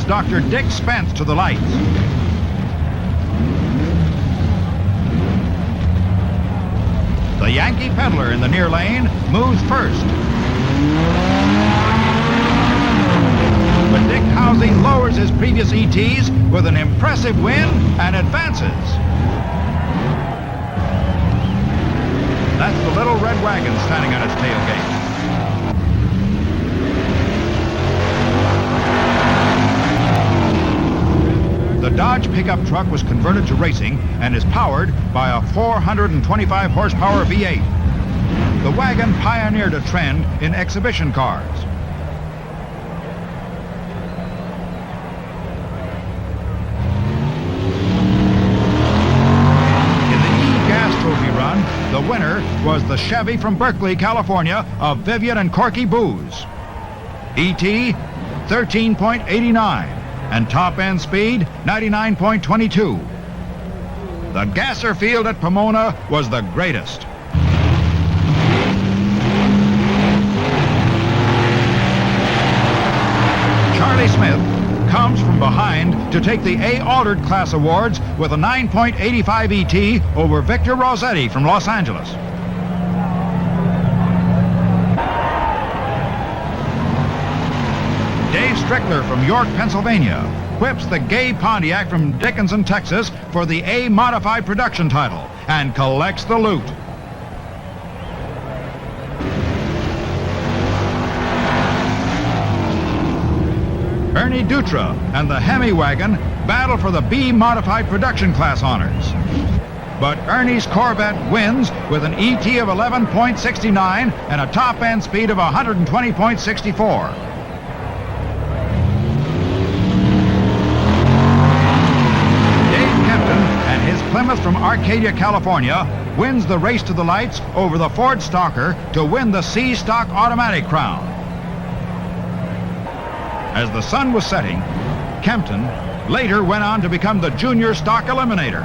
leads Dr. Dick Spence to the lights. The Yankee Peddler in the near lane moves first. But Dick Housey lowers his previous ETs with an impressive win and advances. That's the little red wagon standing on its tailgate. The Dodge pickup truck was converted to racing and is powered by a 425 horsepower V8. The wagon pioneered a trend in exhibition cars. In the E-Gas Trophy run, the winner was the Chevy from Berkeley, California of Vivian and Corky Booz. ET 13.89. And top-end speed, 99.22. The gasser field at Pomona was the greatest. Charlie Smith comes from behind to take the A. Altered Class Awards with a 9.85 ET over Victor Rossetti from Los Angeles. Dave Strickler from York, Pennsylvania, whips the gay Pontiac from Dickinson, Texas for the A Modified production title and collects the loot. Ernie Dutra and the Hemi wagon battle for the B Modified production class honors. But Ernie's Corvette wins with an ET of 11.69 and a top-end speed of 120.64. His Plymouth from Arcadia, California, wins the race to the lights over the Ford Stalker to win the C-Stock automatic crown. As the sun was setting, Kempton later went on to become the Junior Stock Eliminator.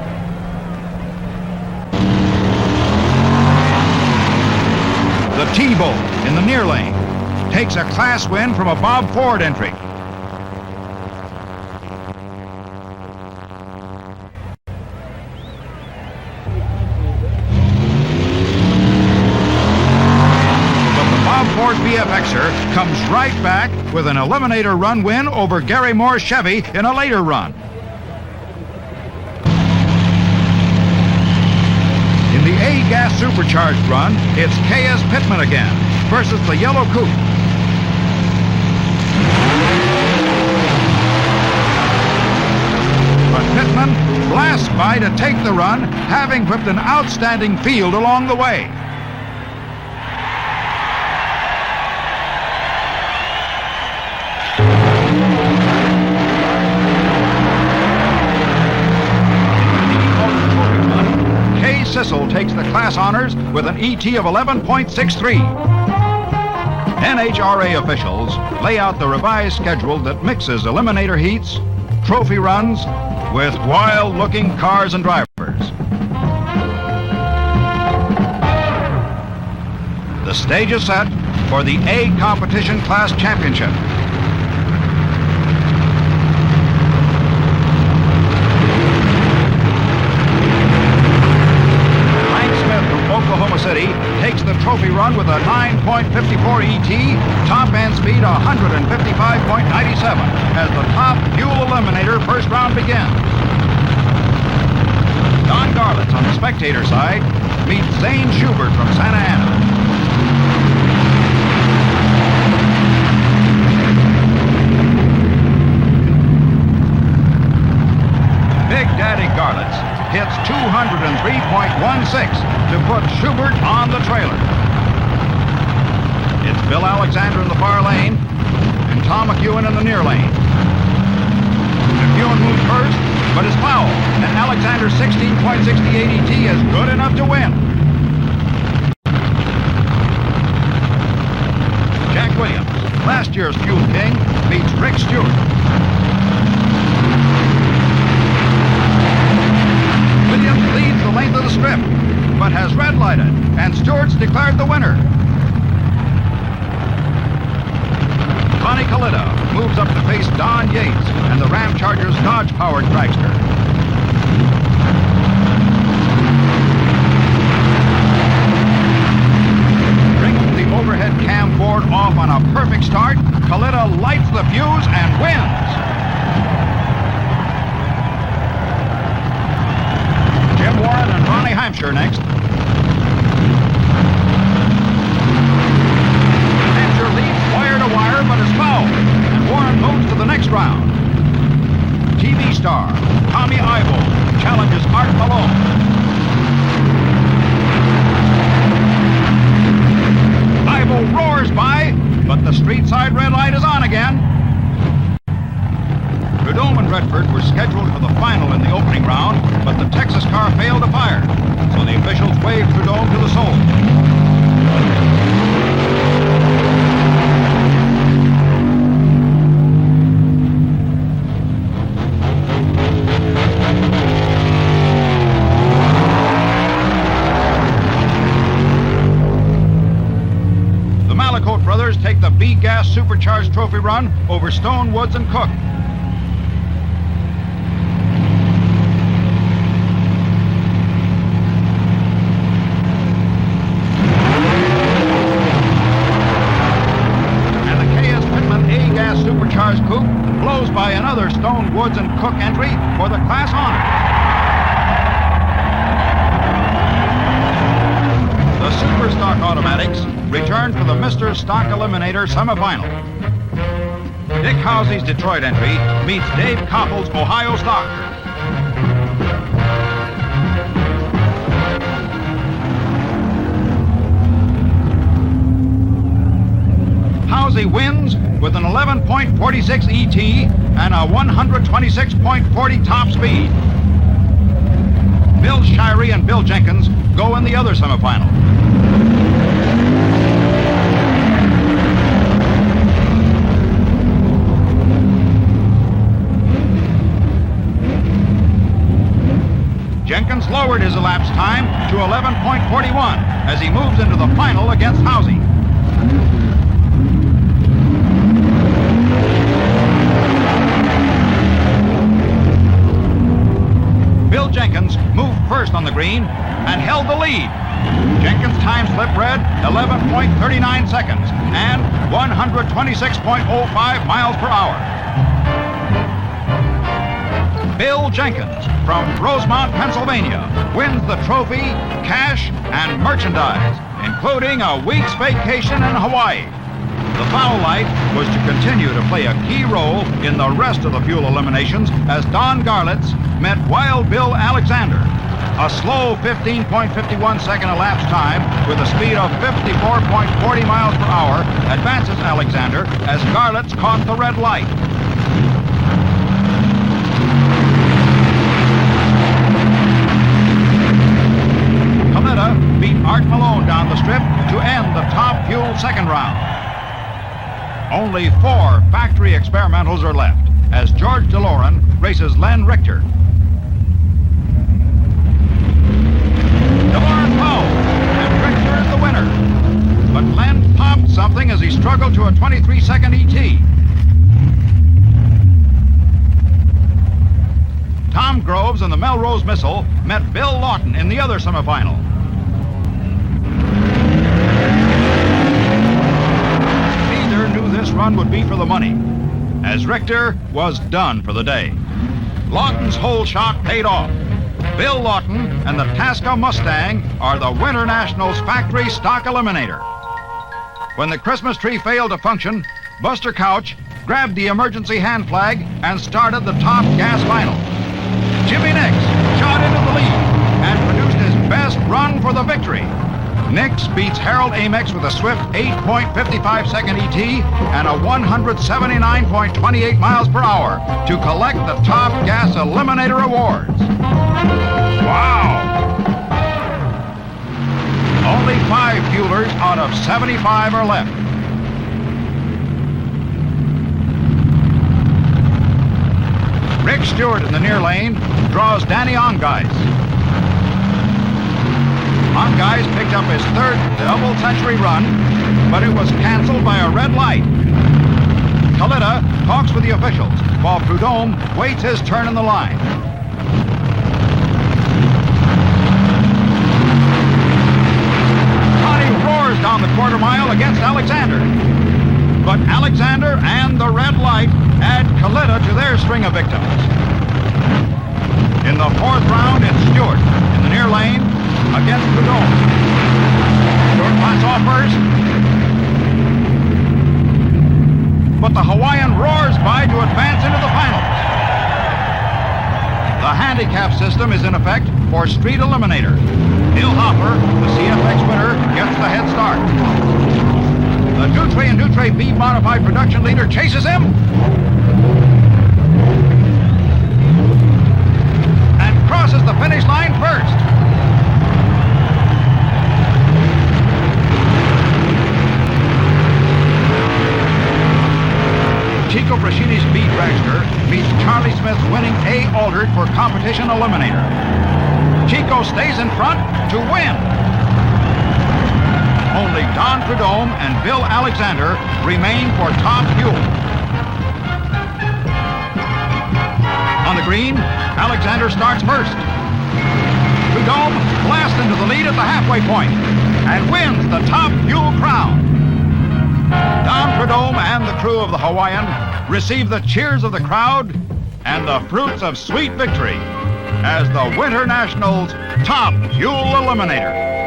The T-Bolt in the near lane takes a class win from a Bob Ford entry. Ford BFXer comes right back with an Eliminator run win over Gary Moore's Chevy in a later run. In the A-Gas Supercharged run, it's K.S. Pittman again versus the Yellow Coupe. But Pittman blasts by to take the run, having whipped an outstanding field along the way. Sissel takes the class honors with an ET of 11.63. NHRA officials lay out the revised schedule that mixes eliminator heats, trophy runs, with wild-looking cars and drivers. The stage is set for the A Competition Class Championship. Oklahoma City takes the trophy run with a 9.54 ET, top-end speed 155.97 as the top fuel eliminator first round begins. Don Garlitz on the spectator side meets Zane Schubert from Santa Ana. Big Daddy Garlitz hits 203.16 to put Schubert on the trailer. It's Bill Alexander in the far lane and Tom McEwen in the near lane. McEwen moves first, but is fouled, and Alexander's 16.68 ET is good enough to win. Jack Williams, last year's Fuel King, beats Rick Stewart. Williams leads the length of the strip, but has red lighted, and Stewart's declared the winner. Connie Kalita moves up to face Don Yates and the Ram Charger's Dodge-powered dragster. Bringing the overhead cam board off on a perfect start, Kalita lights the fuse and wins. Jim Warren and Ronnie Hampshire next. Hampshire leads wire to wire but is fouled, and Warren moves to the next round. TV star Tommy Ivo challenges Art Malone. Ivo roars by, but the street side red light is on again. Prudhomme and Redford were scheduled for the final in the opening round, but the Texas car failed to fire, so the officials waved Prudhomme to the soul. The Malakote brothers take the B-Gas Supercharged Trophy run over Stone, Woods, and Cook. Supercharged coupe blows by another Stone, Woods, and Cook entry for the class honor. The Super Stock Automatics return for the Mr. Stock Eliminator semifinal. Dick Housey's Detroit entry meets Dave Koppel's Ohio Stock. Housey wins with an 11.46 ET and a 126.40 top speed. Bill Shirey and Bill Jenkins go in the other semifinal. Jenkins lowered his elapsed time to 11.41 as he moves into the final against Housey. Bill Jenkins moved first on the green and held the lead. Jenkins' time slip read 11.39 seconds and 126.05 miles per hour. Bill Jenkins from Rosemont, Pennsylvania, wins the trophy, cash, and merchandise, including a week's vacation in Hawaii. The foul light was to continue to play a key role in the rest of the fuel eliminations as Don Garlitz met Wild Bill Alexander. A slow 15.51 second elapsed time with a speed of 54.40 miles per hour advances Alexander as Garlitz caught the red light. Kalita beat Art Malone down the strip to end the top fuel second round. Only 4 factory experimentals are left as George DeLorean races Len Richter. DeLorean fouled, and Richter is the winner. But Len popped something as he struggled to a 23-second ET. Tom Groves and the Melrose Missile met Bill Lawton in the other semifinal. Neither knew this run would be for the money, as Richter was done for the day. Lawton's whole shot paid off. Bill Lawton and the Tasca Mustang are the Winternationals factory stock eliminator. When the Christmas tree failed to function, Buster Couch grabbed the emergency hand flag and started the top gas final. Jimmy Nix shot into the lead and produced his best run for the victory. Nix beats Harold Amex with a swift 8.55 second ET and a 179.28 miles per hour to collect the top gas eliminator awards. Wow! Only 5 fuelers out of 75 are left. Rick Stewart in the near lane draws Danny Ongeis. Ongeis picked up his 3rd double-century run, but it was canceled by a red light. Kalita talks with the officials, while Prudhomme waits his turn in the line. Connie roars down the quarter mile against Alexander. But Alexander and the red light add Kalita to their string of victims. In the fourth round, it's Stewart in the near lane against Prudhomme. Stewart cuts off first. But the Hawaiian roars by to advance into the finals. The handicap system is in effect for Street Eliminator. Bill Hopper, the CFX winner, gets the head start. The Dutre and Dutre B modified production leader chases him and crosses the finish line first. Chico Brasini's B dragster meets Charlie Smith's winning A altered for competition eliminator. Chico stays in front to win. Only Don Prudhomme and Bill Alexander remain for top fuel. On the green, Alexander starts first. Prudhomme blasts into the lead at the halfway point and wins the top fuel crown. Don Prudhomme and the crew of the Hawaiian receive the cheers of the crowd and the fruits of sweet victory as the Winternationals' top fuel eliminator.